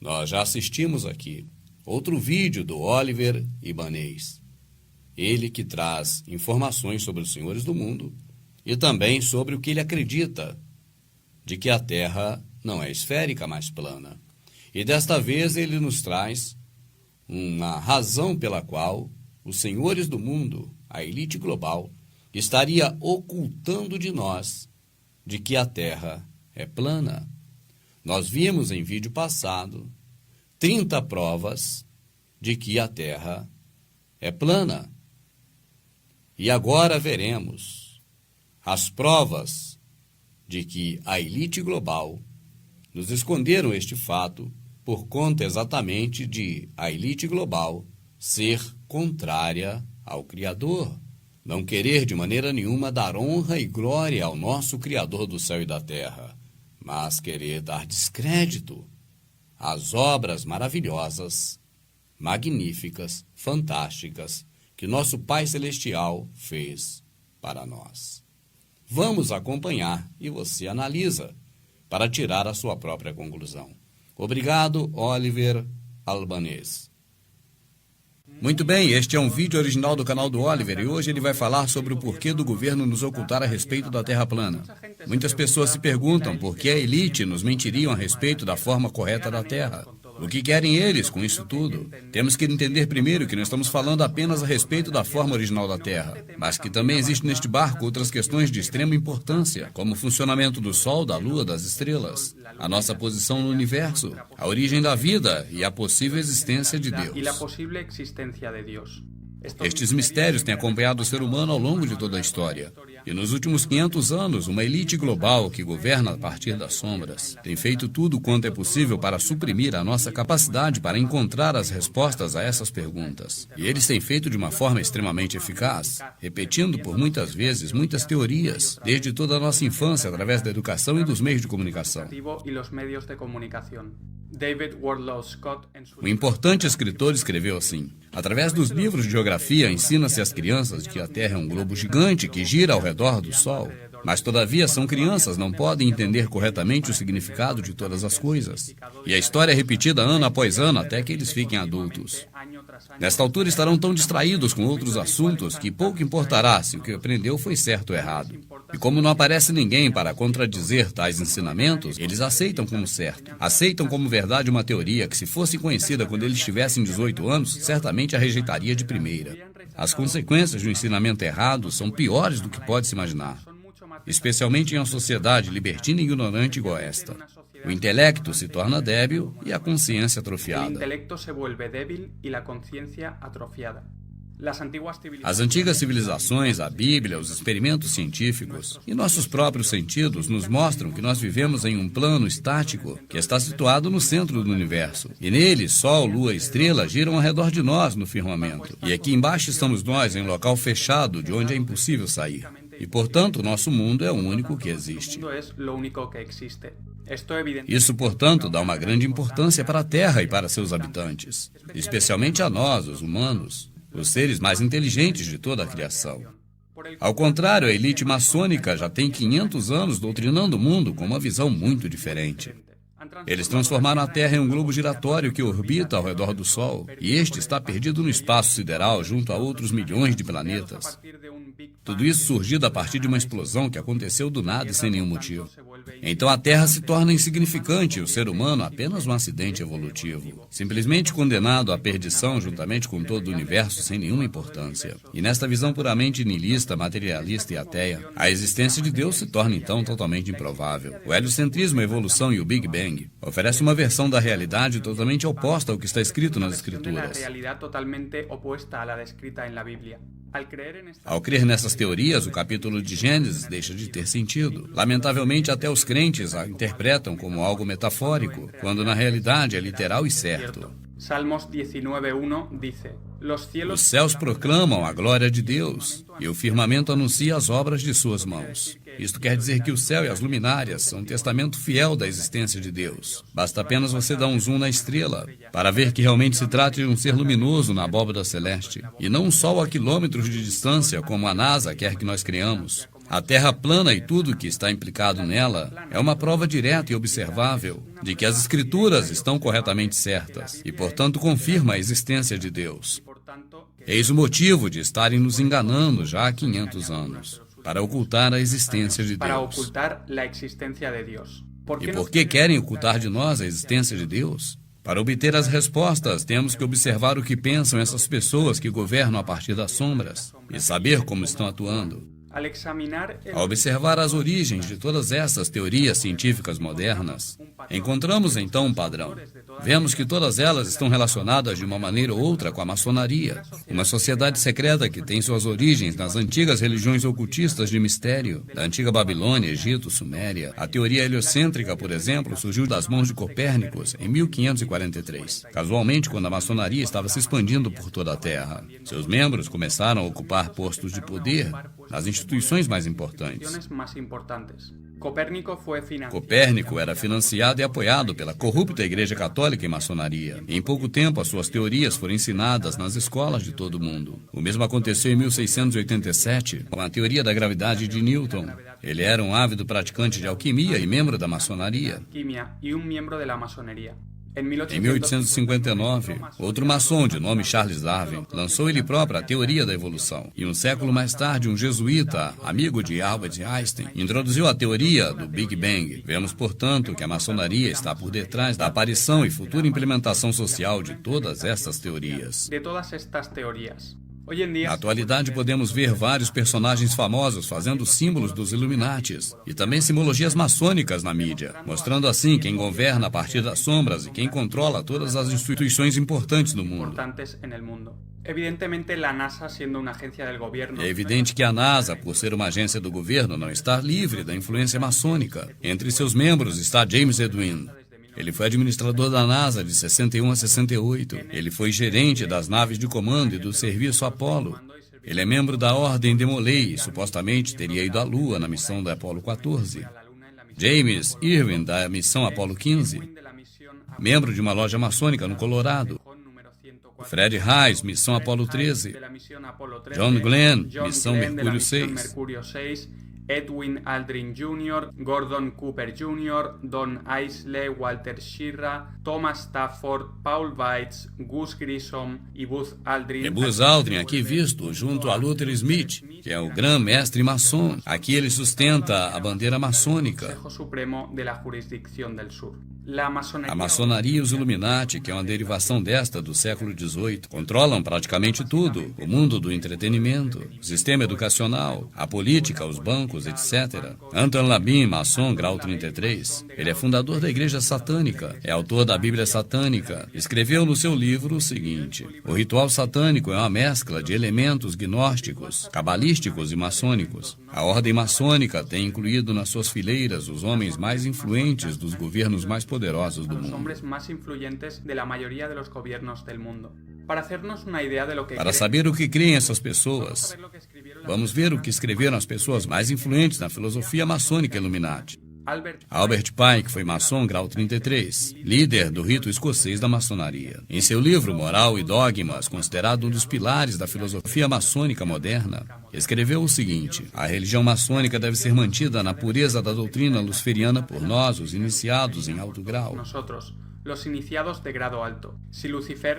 Nós já assistimos aqui outro vídeo do Oliver Ibanez. Ele que traz informações sobre os senhores do mundo e também sobre o que ele acredita, de que a Terra não é esférica, mas plana. E desta vez ele nos traz uma razão pela qual os senhores do mundo, a elite global, estaria ocultando de nós de que a Terra é plana. Nós vimos em vídeo passado 30 provas de que a Terra é plana. E agora veremos as provas de que a elite global nos esconderam este fato por conta exatamente de a elite global ser contrária ao Criador. Não querer de maneira nenhuma dar honra e glória ao nosso Criador do céu e da terra, mas querer dar descrédito às obras maravilhosas, magníficas, fantásticas que nosso Pai Celestial fez para nós. Vamos acompanhar e você analisa para tirar a sua própria conclusão. Obrigado, Oliver Ibanez. Muito bem, este é um vídeo original do canal do Oliver e hoje ele vai falar sobre o porquê do governo nos ocultar a respeito da Terra plana. Muitas pessoas se perguntam por que a elite nos mentiriam a respeito da forma correta da Terra. O que querem eles com isso tudo? Temos que entender primeiro que não estamos falando apenas a respeito da forma original da Terra, mas que também existe neste barco outras questões de extrema importância, como o funcionamento do Sol, da Lua, das estrelas, a nossa posição no universo, a origem da vida e a possível existência de Deus. Estes mistérios têm acompanhado o ser humano ao longo de toda a história. E nos últimos 500 anos, uma elite global que governa a partir das sombras tem feito tudo quanto é possível para suprimir a nossa capacidade para encontrar as respostas a essas perguntas. E eles têm feito de uma forma extremamente eficaz, repetindo por muitas vezes muitas teorias, desde toda a nossa infância, através da educação e dos meios de comunicação. Um importante escritor escreveu assim: através dos livros de geografia, ensina-se às crianças que a Terra é um globo gigante que gira ao redor do Sol. Mas, todavia, são crianças, não podem entender corretamente o significado de todas as coisas. E a história é repetida ano após ano até que eles fiquem adultos. Nesta altura estarão tão distraídos com outros assuntos que pouco importará se o que aprendeu foi certo ou errado. E como não aparece ninguém para contradizer tais ensinamentos, eles aceitam como certo. Aceitam como verdade uma teoria que, se fosse conhecida quando eles tivessem 18 anos, certamente a rejeitaria de primeira. As consequências de um ensinamento errado são piores do que pode se imaginar, especialmente em uma sociedade libertina e ignorante igual a esta. O intelecto se torna débil e a consciência atrofiada. As antigas civilizações, a Bíblia, os experimentos científicos e nossos próprios sentidos nos mostram que nós vivemos em um plano estático que está situado no centro do universo. E nele, Sol, Lua e Estrela giram ao redor de nós no firmamento. E aqui embaixo estamos nós, em um local fechado, de onde é impossível sair. E, portanto, nosso mundo é o único que existe. Isso, portanto, dá uma grande importância para a Terra e para seus habitantes, especialmente a nós, os humanos, os seres mais inteligentes de toda a criação. Ao contrário, a elite maçônica já tem 500 anos doutrinando o mundo com uma visão muito diferente. Eles transformaram a Terra em um globo giratório que orbita ao redor do Sol, e este está perdido no espaço sideral junto a outros milhões de planetas. Tudo isso surgido a partir de uma explosão que aconteceu do nada e sem nenhum motivo. Então a Terra se torna insignificante e o ser humano apenas um acidente evolutivo, simplesmente condenado à perdição juntamente com todo o universo sem nenhuma importância. E nesta visão puramente niilista, materialista e ateia, a existência de Deus se torna então totalmente improvável. O heliocentrismo, a evolução e o Big Bang oferecem uma versão da realidade totalmente oposta ao que está escrito nas Escrituras. Ao crer nessas teorias, o capítulo de Gênesis deixa de ter sentido. Lamentavelmente, até os crentes a interpretam como algo metafórico, quando na realidade é literal e certo. Salmos 19:1 diz: Os céus proclamam a glória de Deus, e o firmamento anuncia as obras de suas mãos. Isto quer dizer que o céu e as luminárias são um testamento fiel da existência de Deus. Basta apenas você dar um zoom na estrela para ver que realmente se trata de um ser luminoso na abóbada celeste, e não um sol a quilômetros de distância, como a NASA quer que nós criamos. A Terra plana e tudo o que está implicado nela é uma prova direta e observável de que as Escrituras estão corretamente certas e, portanto, confirma a existência de Deus. Eis o motivo de estarem nos enganando já há 500 anos, para ocultar a existência de Deus. E por que querem ocultar de nós a existência de Deus? Para obter as respostas, temos que observar o que pensam essas pessoas que governam a partir das sombras e saber como estão atuando. Ao observar as origens de todas essas teorias científicas modernas, encontramos então um padrão. Vemos que todas elas estão relacionadas de uma maneira ou outra com a maçonaria, uma sociedade secreta que tem suas origens nas antigas religiões ocultistas de mistério, da antiga Babilônia, Egito, Suméria. A teoria heliocêntrica, por exemplo, surgiu das mãos de Copérnicos em 1543, casualmente quando a maçonaria estava se expandindo por toda a Terra. Seus membros começaram a ocupar postos de poder nas instituições mais importantes. Copérnico era financiado e apoiado pela corrupta Igreja Católica e maçonaria. Em pouco tempo, as suas teorias foram ensinadas nas escolas de todo o mundo. O mesmo aconteceu em 1687, com a teoria da gravidade de Newton. Ele era um ávido praticante de alquimia e membro da maçonaria. Em 1859, outro maçom de nome Charles Darwin lançou ele próprio a teoria da evolução. E um século mais tarde, um jesuíta, amigo de Albert Einstein, introduziu a teoria do Big Bang. Vemos, portanto, que a maçonaria está por detrás da aparição e futura implementação social de todas essas teorias. Na atualidade, podemos ver vários personagens famosos fazendo símbolos dos Illuminatis e também simbologias maçônicas na mídia, mostrando assim quem governa a partir das sombras e quem controla todas as instituições importantes do mundo. É evidente que a NASA, por ser uma agência do governo, não está livre da influência maçônica. Entre seus membros está James Edwin. Ele foi administrador da NASA de 61 a 68. Ele foi gerente das naves de comando e do serviço Apollo. Ele é membro da Ordem de Molay e supostamente teria ido à Lua na missão da Apollo 14. James Irwin, da missão Apollo 15. Membro de uma loja maçônica no Colorado. Fred Haise, missão Apollo 13. John Glenn, missão Mercúrio 6. Edwin Aldrin Jr., Gordon Cooper Jr., Don Aisley, Walter Schirra, Thomas Stafford, Paul Weitz, Gus Grissom e Buzz Aldrin. É Buzz Aldrin aqui visto junto a Luther Smith, que é o grã-mestre maçom. Aqui ele sustenta a bandeira maçônica. A maçonaria e os Illuminati, que é uma derivação desta do século XVIII, controlam praticamente tudo: o mundo do entretenimento, o sistema educacional, a política, os bancos, etc. Anton LaBine, maçom, grau 33, ele é fundador da Igreja Satânica, é autor da Bíblia Satânica. Escreveu no seu livro o seguinte: o ritual satânico é uma mescla de elementos gnósticos, cabalísticos e maçônicos. A ordem maçônica tem incluído nas suas fileiras os homens mais influentes dos governos mais poderosos do mundo. Para saber o que creem essas pessoas, vamos ver o que escreveram as pessoas mais influentes na filosofia maçônica Illuminati. Albert Pike foi maçom grau 33, líder do rito escocês da maçonaria. Em seu livro Moral e Dogmas, considerado um dos pilares da filosofia maçônica moderna, escreveu o seguinte: a religião maçônica deve ser mantida na pureza da doutrina luciferiana por nós, os iniciados em alto grau.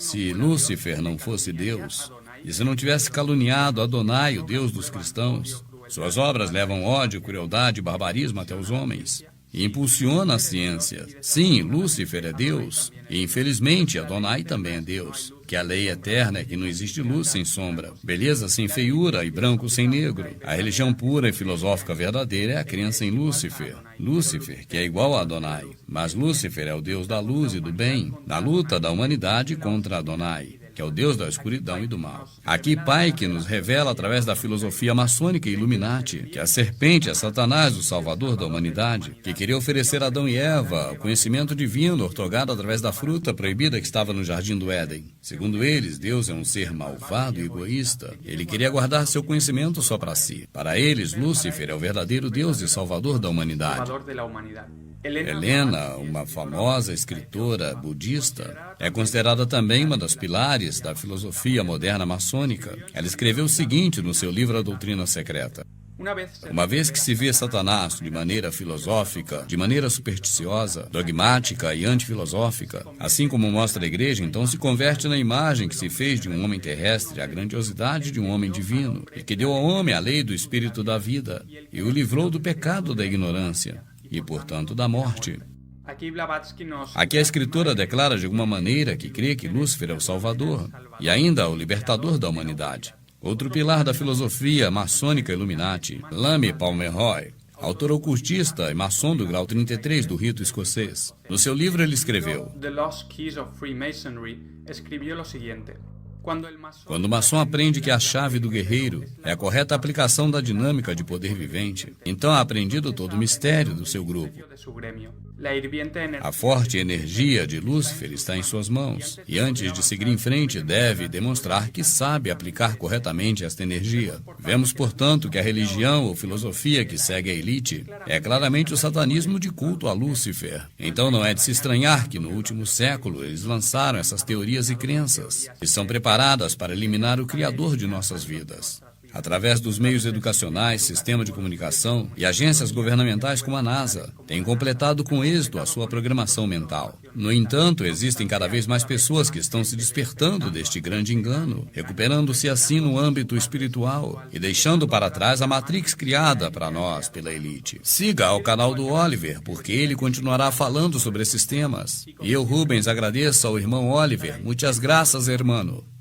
Se Lúcifer não fosse Deus, e se não tivesse caluniado Adonai, o Deus dos cristãos, suas obras levam ódio, crueldade e barbarismo até os homens. E impulsiona a ciência. Sim, Lúcifer é Deus. E infelizmente Adonai também é Deus. Que a lei eterna é que não existe luz sem sombra, beleza sem feiura e branco sem negro. A religião pura e filosófica verdadeira é a crença em Lúcifer. Lúcifer, que é igual a Adonai. Mas Lúcifer é o Deus da luz e do bem, na luta da humanidade contra Adonai, que é o Deus da escuridão e do mal. Aqui Pike nos revela através da filosofia maçônica e Illuminati que a serpente é Satanás, o salvador da humanidade, que queria oferecer a Adão e Eva o conhecimento divino otorgado através da fruta proibida que estava no jardim do Éden. Segundo eles, Deus é um ser malvado e egoísta. Ele queria guardar seu conhecimento só para si. Para eles, Lúcifer é o verdadeiro Deus e salvador da humanidade. Helena, uma famosa escritora budista, é considerada também uma das pilares da filosofia moderna maçônica. Ela escreveu o seguinte no seu livro A Doutrina Secreta: Uma vez que se vê Satanás de maneira filosófica, de maneira supersticiosa, dogmática e antifilosófica, assim como mostra a igreja, então se converte na imagem que se fez de um homem terrestre, a grandiosidade de um homem divino, e que deu ao homem a lei do espírito da vida, e o livrou do pecado da ignorância, e portanto da morte. Aqui a escritora declara de alguma maneira que crê que Lúcifer é o Salvador, e ainda o libertador da humanidade. Outro pilar da filosofia maçônica Illuminati, Lamy Pomeroy, autor ocultista e maçom do grau 33 do rito escocês. No seu livro ele escreveu: The Lost Keys of Freemasonry, escreveu o seguinte: quando o maçom aprende que a chave do guerreiro é a correta aplicação da dinâmica de poder vivente, então ha aprendido todo o mistério do seu grupo. A forte energia de Lúcifer está em suas mãos, e antes de seguir em frente, deve demonstrar que sabe aplicar corretamente esta energia. Vemos, portanto, que a religião ou filosofia que segue a elite é claramente o satanismo de culto a Lúcifer. Então não é de se estranhar que no último século eles lançaram essas teorias e crenças, que são preparadas para eliminar o Criador de nossas vidas. Através dos meios educacionais, sistema de comunicação e agências governamentais como a NASA, têm completado com êxito a sua programação mental. No entanto, existem cada vez mais pessoas que estão se despertando deste grande engano, recuperando-se assim no âmbito espiritual e deixando para trás a matrix criada para nós pela elite. Siga o canal do Oliver, porque ele continuará falando sobre esses temas. E eu, Rubens, agradeço ao irmão Oliver. Muitas graças, hermano.